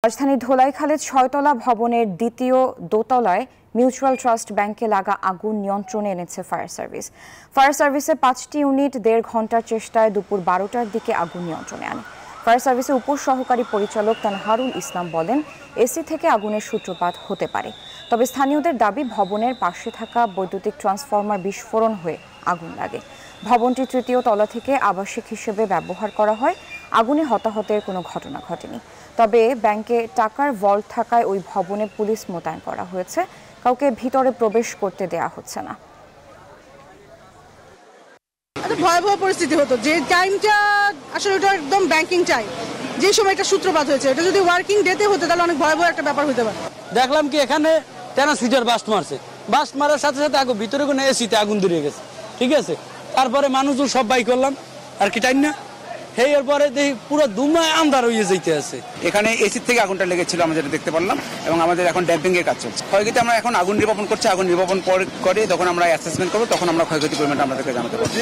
রাজধানীর ধোলাইখালের ৬তলা ভবনের দ্বিতীয় দোতলায় মিউচুয়াল ট্রাস্ট ব্যাংকে লাগা আগুন নিয়ন্ত্রণে এনেছে ফায়ার সার্ভিস। ফায়ার সার্ভিসের ৫টি ইউনিট ১.৫ ঘন্টার চেষ্টায় দুপুর ১২টার দিকে আগুন নিয়ন্ত্রণে আনে। ফায়ার সার্ভিসের উপসহকারী পরিচালক তানহারুল ইসলাম বলেন, এসি থেকে আগুনের সূত্রপাত হতে পারে। তবে স্থানীয়দের দাবি, ভবনের পাশে থাকা বৈদ্যুতিক ট্রান্সফরমার বিস্ফোরণ হয়ে আগুন লাগে। ভবনটি ৩য় তলা থেকে আবাসিক হিসেবে ব্যবহার করা হয়। আগুনে হতাহতের কোনো ঘটনা ঘটেনি। তবে ব্যাংকে টাকার ভল্ট থাকায় ওই ভবনে পুলিশ মোতায়েন করা হয়েছে। কাউকে ভিতরে প্রবেশ করতে দেয়া হচ্ছে না। ভয়াবহ পরিস্থিতি হতো, যে টাইমটা আসলে ওটা একদম ব্যাংকিং টাইম, যে সময়টা সূত্রপাত হয়েছে, এটা যদি ওয়ার্কিং ডেতে হতো তাহলে অনেক ভয়াবহ একটা ব্যাপার হতে পারে। দেখলাম কি এখানে টেনা সুইটার বাস্ট মারছে, বাস্ট মারার সাথে সাথে আগুন ভিতরে কোনো এসিতে আগুন ধরে গেছে। ঠিক আছে, তারপরে মানুষজন সব বাই করলাম আর কি টাইম না এরপরে দেখি পুরো ধুমায় আন্ধার হয়ে যেতে আছে। এখানে এসি থেকে আগুনটা লেগেছিল, আমরা যেটা দেখতে পারলাম, এবং আমাদের এখন ড্যাম্পিং এর কাজ চলছে। ক্ষয়ক্ষতি আমরা এখন আগুন নির্বাপন করছি, আগুন নির্বাপন করে তখন আমরা অ্যাসেসমেন্ট করবো, তখন আমরা ক্ষয়ক্ষতি পরিমাণটা আমাদেরকে জানাতে পারবো।